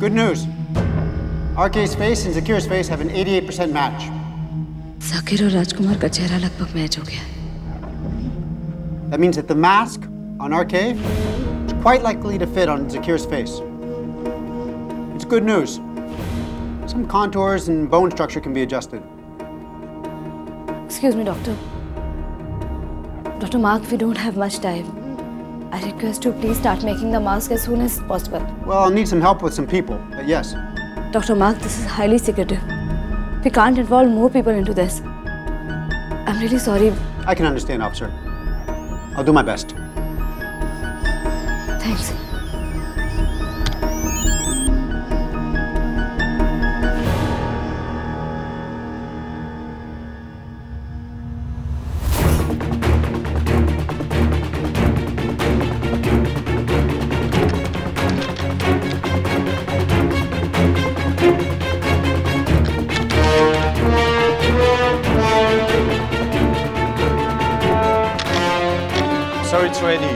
Good news. RK's face and Zakir's face have an 88% match. Zakir और राजकुमार का चेहरा लगभग मैच हो गया. That means that the mask on RK is quite likely to fit on Zakir's face. It's good news. Some contours and bone structure can be adjusted. Excuse me, doctor. Dr. Mark, we don't have much time. I request you please start making the mask as soon as possible. Well, I'll need some help with some people, but yes. Dr. Mark, this is highly secretive. We can't involve more people into this. I'm really sorry. I can understand, officer. I'll do my best. Thanks. So it's ready.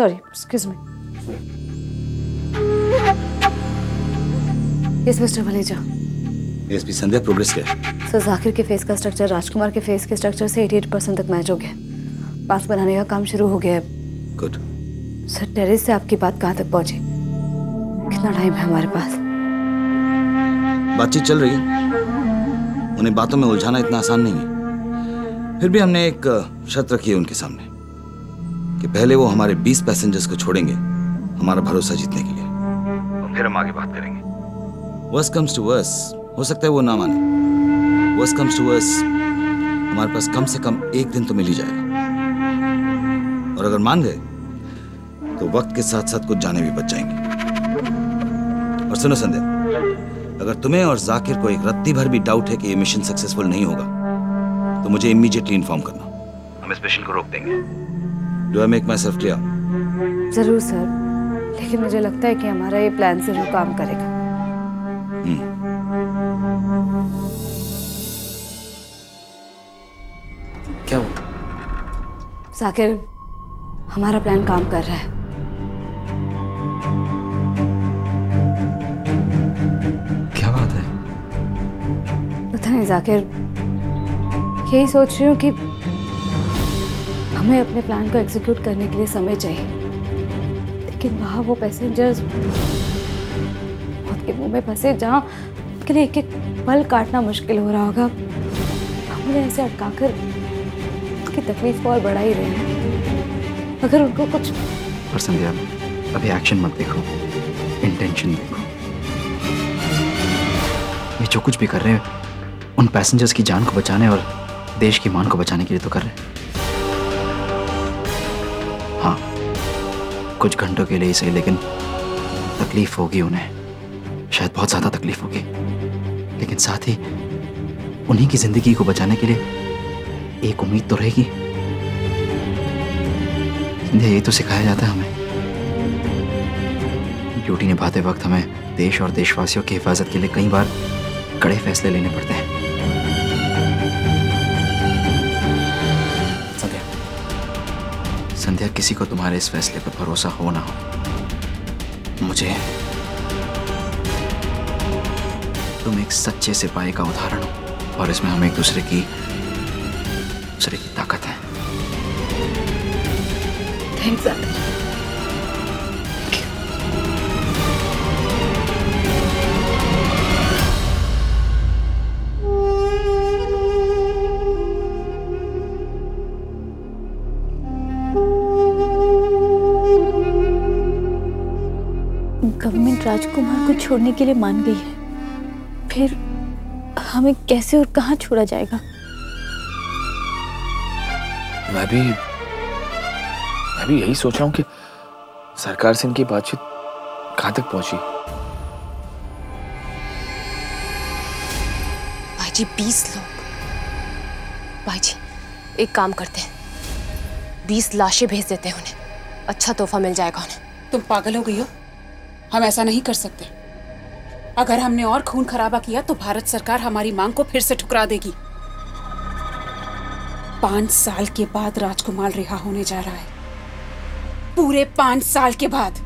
Sorry, excuse me. Yes, Mr. Valeja. SP Sandhya, progress क्या है? Sir, Zakir के face का structure राजकुमार के face के structure से 88% तक match हो गया. मास्क बनाने का काम शुरू हो गया है. गुड. सर, टेरेस से आपकी बात कहाँ तक पहुंची? कितना टाइम है हमारे पास? बातचीत चल रही है. उन्हें बातों में उलझाना इतना आसान नहीं है. फिर भी हमने एक शर्त रखी है उनके सामने कि पहले वो हमारे 20 पैसेंजर्स को छोड़ेंगे हमारा भरोसा जीतने के लिए, और फिर हम आगे बात करेंगे. वर्स्ट कम्स टू वर्स्ट, हो सकता है वो ना माने. वर्स्ट कम्स टू वर्स्ट, हमारे पास कम से कम एक दिन तो मिल ही जाएगा. और अगर मान गए तो वक्त के साथ साथ कुछ जाने भी बच जाएंगे. और सुनो संध्या, अगर तुम्हें और जाकिर को एक रत्ती भर भी डाउट है कि ये मिशन सक्सेसफुल नहीं होगा तो मुझे इमीडिएटली इन्फॉर्म करना. हम इस मिशन को रोक देंगे. Do I make my self clear? जरूर सर, लेकिन मुझे लगता है कि हमारा ये प्लान जरूर काम करेगा. क्या हुआ? जाकिर, हमारा प्लान काम कर रहा है. क्या बात है? पता नहीं जाकिर, यही सोच रही हूँ कि हमें अपने प्लान को एग्जीक्यूट करने के लिए समय चाहिए, लेकिन वहाँ वो पैसेंजर्स मौत के मुंह में फंसे जहाँ उनके लिए एक एक पल काटना मुश्किल हो रहा होगा. हम उन्हें ऐसे अटकाकर उनकी तकलीफ को और बढ़ा ही रहे हैं. अगर उनको कुछ... पर संध्या, अभी एक्शन मत देखो, इंटेंशन देखो. ये जो कुछ भी कर रहे हैं उन पैसेंजर्स की जान को बचाने और देश की मान को बचाने के लिए तो कर रहे हैं. हाँ, कुछ घंटों के लिए ही सही, लेकिन तकलीफ होगी उन्हें, शायद बहुत ज्यादा तकलीफ होगी, लेकिन साथ ही उन्हीं की जिंदगी को बचाने के लिए एक उम्मीद तो रहेगी। यही तो सिखाया जाता है हमें। ड्यूटी निभाते वक्त हमें देश और देशवासियों की हिफाजत के लिए कई बार कड़े फैसले लेने पड़ते हैं। संध्या, किसी को तुम्हारे इस फैसले पर भरोसा हो ना हो, मुझे तुम एक सच्चे सिपाही का उदाहरण हो और इसमें हम एक दूसरे की ताकत है। थैंक्स गवर्नमेंट राजकुमार को छोड़ने के लिए मान गई है, फिर हमें कैसे और कहां छोड़ा जाएगा? मैं भी यही सोच रहा हूँ कि सरकार से इनकी बातचीत कहां तक पहुंची। भाई जी 20 लोग। भाई जी एक काम करते हैं, 20 लाशें भेज देते हैं उन्हें, अच्छा तोहफा मिल जाएगा उन्हें। तुम पागल हो गई हो? हम ऐसा नहीं कर सकते। अगर हमने और खून खराबा किया तो भारत सरकार हमारी मांग को फिर से ठुकरा देगी। 5 साल के बाद राजकुमार रिहा होने जा रहा है, पूरे 5 साल के बाद।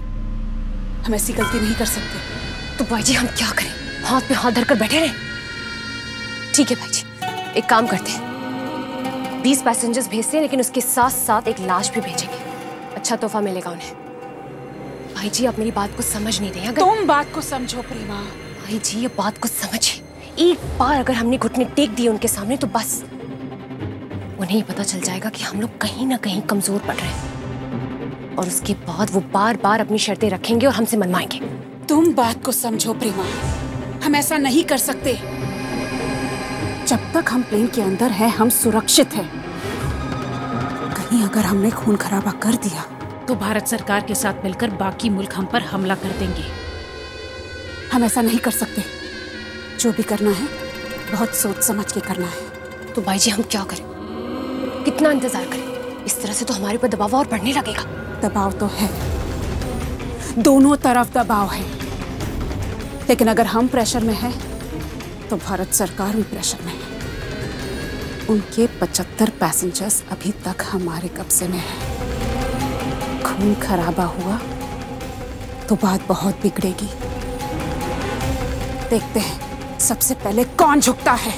हम ऐसी गलती नहीं कर सकते। तो भाई जी हम क्या करें, हाथ पे हाथ धरकर बैठे रहें? ठीक है भाई जी, एक काम करते हैं, 20 पैसेंजर्स भेजते हैं, लेकिन उसके साथ साथ एक लाश भी भेजेंगे, अच्छा तोहफा मिलेगा उन्हें। भाई जी आप मेरी बात को समझ नहीं रहे। तुम बात को समझो प्रेमा। भाई जी ये बात को समझिए, एक बार अगर हमने घुटने टेक दिए उनके सामने तो बस उन्हें ही पता चल जाएगा कि हम लोग कहीं ना कहीं कमजोर पड़ रहे हैं, और उसके बाद वो बार बार अपनी शर्तें रखेंगे और हमसे मनवाएंगे। तुम बात को समझो प्रेमा, हम ऐसा नहीं कर सकते। जब तक हम प्लेन के अंदर हैं हम सुरक्षित हैं। कहीं अगर हमने खून खराबा कर दिया तो भारत सरकार के साथ मिलकर बाकी मुल्क हम पर हमला कर देंगे। हम ऐसा नहीं कर सकते। जो भी करना है बहुत सोच समझ के करना है। तो भाई जी हम क्या करें, कितना इंतजार करें? इस तरह से तो हमारे ऊपर दबाव और बढ़ने लगेगा। दबाव तो है, दोनों तरफ दबाव है, लेकिन अगर हम प्रेशर में हैं तो भारत सरकार भी प्रेशर में है। उनके 75 पैसेंजर्स अभी तक हमारे कब्जे में हैं। खून खराबा हुआ तो बात बहुत बिगड़ेगी। देखते हैं सबसे पहले कौन झुकता है।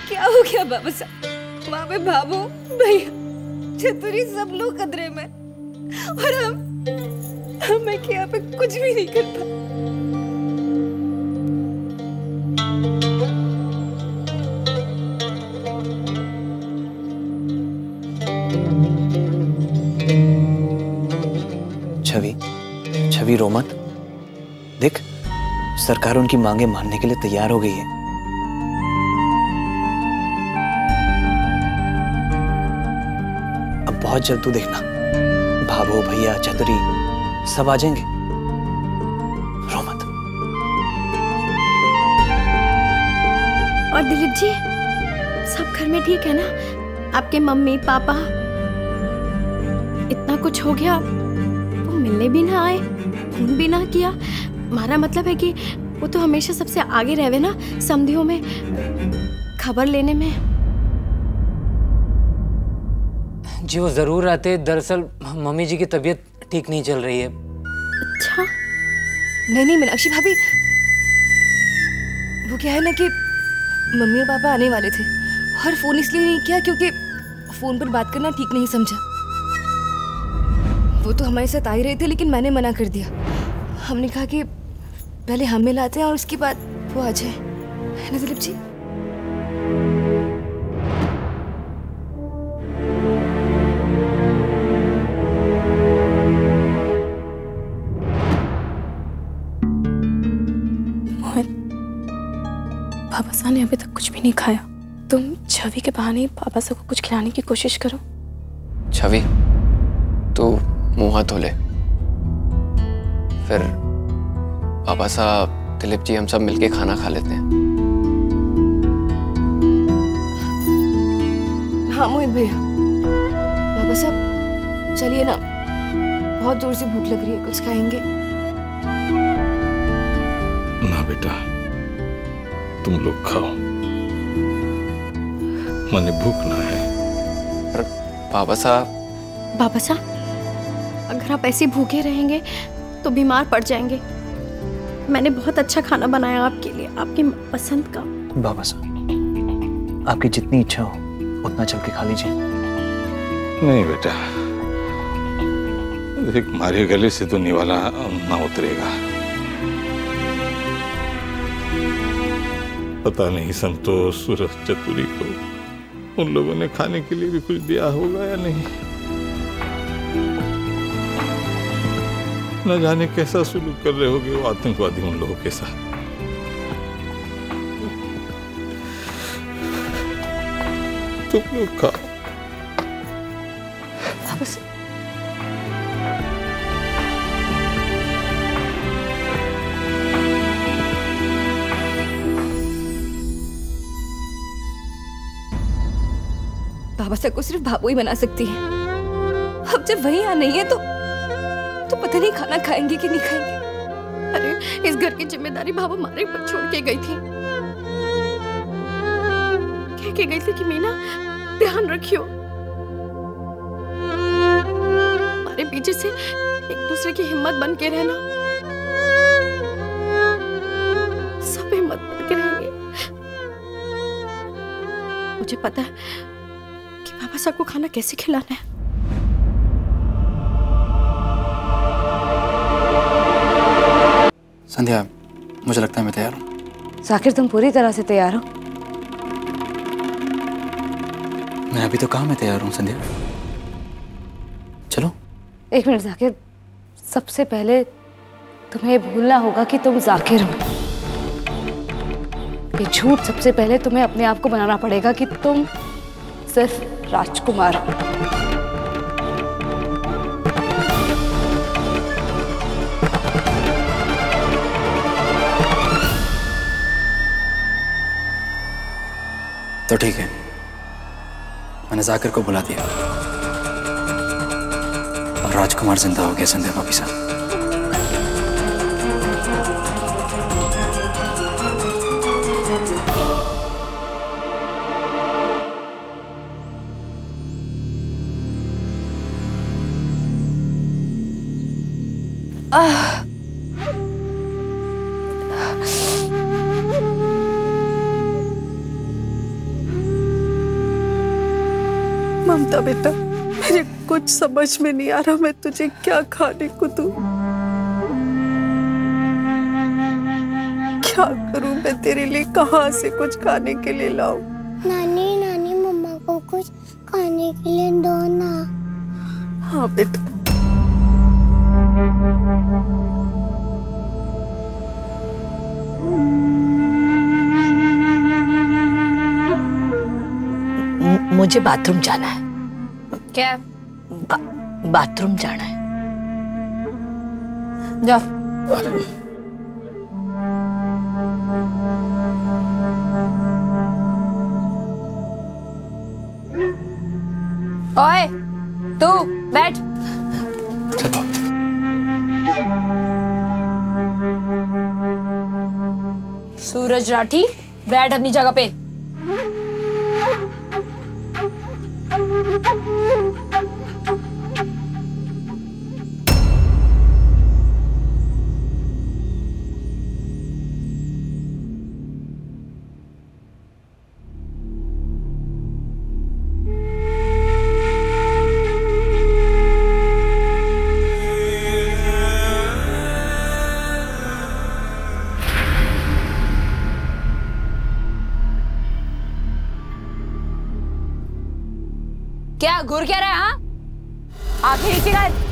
क्या हो गया बाबा साहब? वहाँ पे बाबू, भैया, चतुरी सब लोग खतरे में, और हम यहाँ पे कुछ भी नहीं कर पा। छवि रो मत। देख सरकार उनकी मांगे मानने के लिए तैयार हो गई है। अब बहुत जल्द तू देखना, भाभो, भैया, चतुरी सब आ जाएंगे। रो मत। और दिलीप जी सब घर में ठीक है ना? आपके मम्मी पापा? इतना कुछ हो गया, वो मिलने भी ना आए, फोन भी ना किया। हमारा मतलब है कि वो तो हमेशा सबसे आगे रहे ना समधियों में, खबर लेने में। जी वो जरूर आते, दरअसल मम्मी जी की तबीयत ठीक नहीं चल रही है। अच्छा। नहीं मीनाक्षी भाभी, वो क्या है ना कि मम्मी और पापा आने वाले थे और फोन इसलिए नहीं किया क्योंकि फोन पर बात करना ठीक नहीं समझा। वो तो हमारे साथ आ ही रहे थे, लेकिन मैंने मना कर दिया। हमने कहा कि पहले हम मिलाते हैं और उसके बाद वो आ जाए, है ना दिलीप जी? मोहन, पापा साहब ने अभी तक कुछ भी नहीं खाया। तुम छवि के बहाने पापा साहब को कुछ खिलाने की कोशिश करो। छवि तू मुंह हाथ धो ले, फिर पापा साहब, दिलीप जी, हम सब मिलके खाना खा लेते हैं। हाँ मोहित भैया, पापा साहब चलिए ना, बहुत जोर से भूख लग रही है, कुछ खाएंगे? ना बेटा, तुम लोग खाओ, मने भूख ना है। पर पापा साहब अगर आप ऐसे भूखे रहेंगे तो बीमार पड़ जाएंगे। मैंने बहुत अच्छा खाना बनाया आपके लिए, आपकी पसंद का। बाबा साहब, आपकी जितनी इच्छा हो उतना चल के खा लीजिए। नहीं बेटा, एक मारे गले से तो निवाला ना उतरेगा। पता नहीं संतोष, सूरज, चतुरी को उन लोगों ने खाने के लिए भी कुछ दिया होगा या नहीं। न जाने कैसा सुलूक कर रहे होगे वो आतंकवादी उन लोगों के साथ। तुम लोग खाओ। बाबा साहब को सिर्फ भाबू ही बना सकती है। अब जब वही यहाँ नहीं है तो पता नहीं खाना खाएंगे कि नहीं खाएंगे। अरे इस घर की जिम्मेदारी भाबू हमारे पर छोड़ के गई थी। कह के गई थी कि मीना ध्यान रखियो, हमारे पीछे से एक दूसरे की हिम्मत बन के रहना। सब हिम्मत बन के रहेंगे। मुझे पता है कि पापा साहब को खाना कैसे खिलाना है। संध्या, मुझे लगता है मैं तैयार हूँ। जाकिर, तुम पूरी तरह से तैयार हो? मैं अभी तो कहाँ मैं तैयार हूँ संध्या। चलो। एक मिनट जाकिर, सबसे पहले तुम्हें भूलना होगा कि तुम जाकिर हो। ये झूठ सबसे पहले तुम्हें अपने आप को बनाना पड़ेगा कि तुम सिर्फ राजकुमार हो। तो ठीक है, मैंने जाकिर को बुला दिया और राजकुमार जिंदा हो गया। संध्या भाभी साहब, ममता बेटा, मेरे कुछ समझ में नहीं आ रहा, मैं तुझे क्या खाने को दूं, क्या करूं मैं तेरे लिए, कहां से कुछ खाने के लिए लाऊं? नानी मम्मा को कुछ खाने के लिए दो ना। हाँ बेटा। मुझे बाथरूम जाना है। क्या? बाथरूम जाना है। जाओ। ओए, तू बैठ। चलो। सूरज राठी, बैठ अपनी जगह पे। क्या घूर क्या रहा है? हाँ, आखिर नीचे कर।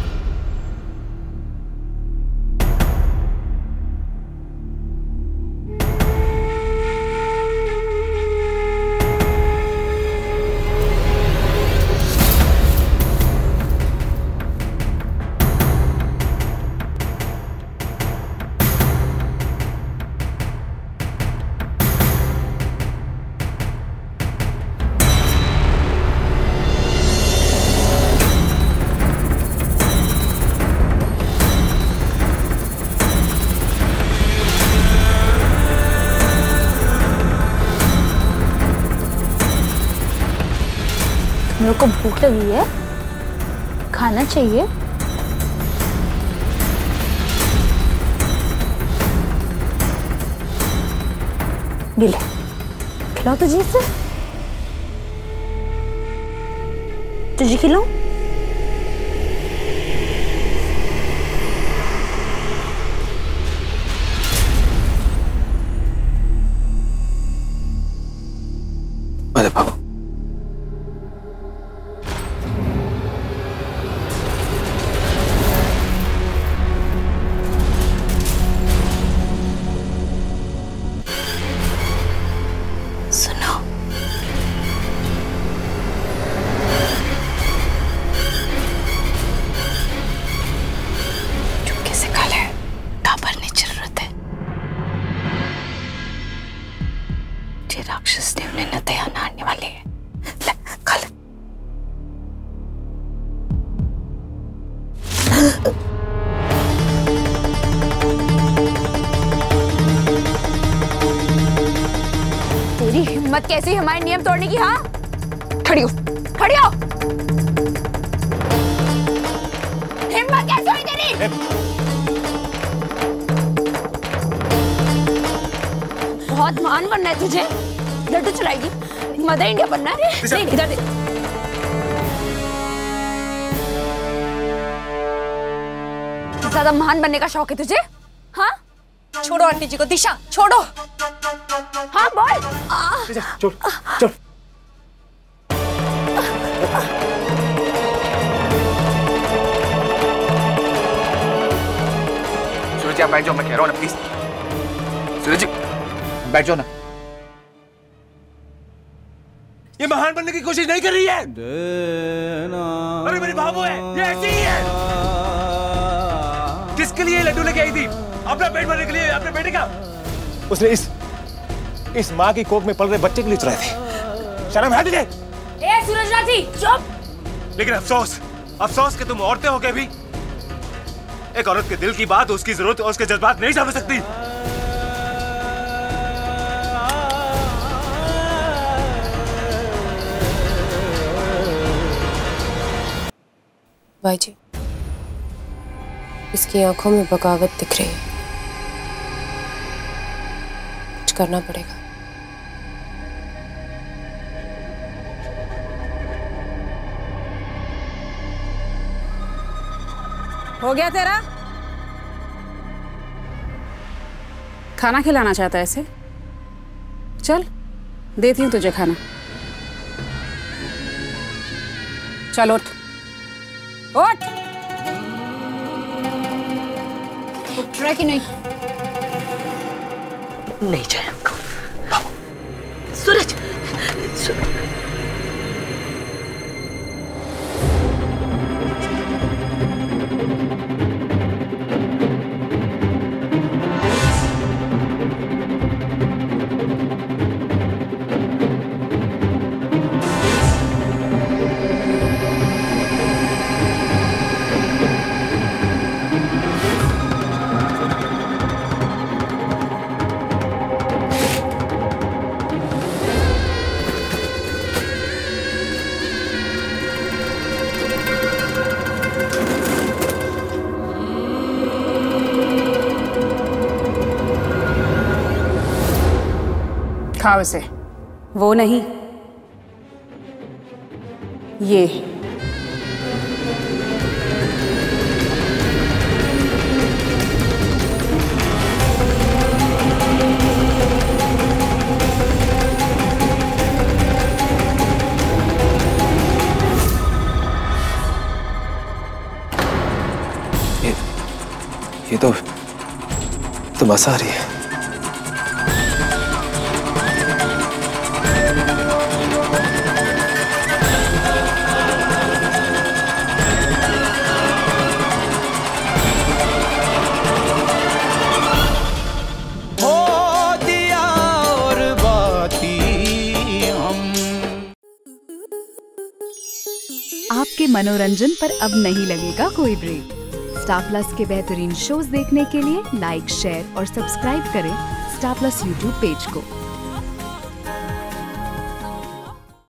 भूख लगी है, खाना चाहिए। गिले खिलाओ तुझे से, तुझे खिलाओ। अरे बाबू, सुनो, चुपके से खा ले, घबराने की जरूरत है। ये राक्षस ने उन्हें न दया न आने वाले है। ले, खा ले। तेरी हिम्मत कैसी हमारे नियम तोड़ने की? हाँ, खड़ी हो, खड़ी हो। हिम्मत कैसे हुई तेरी? बहुत महान बनना है तुझे, लड्डू चलाएगी, मदर इंडिया बनना है। नहीं, इधर देख। ज्यादा महान बनने का शौक है तुझे? हाँ, छोड़ो आंटी जी को। दिशा छोड़ो। हाँ बोल। छोड़ छोड़। सूरज आप बैठ जाओ, मैं कह रहा हूँ ना, प्लीज। सूरज बैठ जाओ ना। ये महान बनने की कोशिश नहीं कर रही है। अरे मेरी बाबू है, ये ऐसी ही है। किसके लिए लड्डू लेके आई थी? अपना पेट भरने के लिए, अपने बेटे का। उसने इस माँ की कोख में पल रहे बच्चे के लिए चुराए थे। शर्म है तुझे? ए सूरज राठी, चुप। लेकिन अफसोस कि तुम औरतें होके भी एक औरत के दिल की बात, उसकी जरूरत और उसके जज्बात नहीं समझ सकती। भाई जी, इसकी आंखों में बगावत दिख रही है, कुछ करना पड़ेगा। हो गया तेरा? खाना खिलाना चाहता है इसे? चल देती हूँ तुझे खाना। चल उठ, उठ। उठ रहा है कि नहीं? नहीं जाए हमको। सूरज, खाओ इसे। वो नहीं, ये। ये तो बस आ रही है। आपके मनोरंजन पर अब नहीं लगेगा कोई ब्रेक। स्टार प्लस के बेहतरीन शोज देखने के लिए लाइक, शेयर और सब्सक्राइब करें स्टार प्लस यूट्यूब पेज को।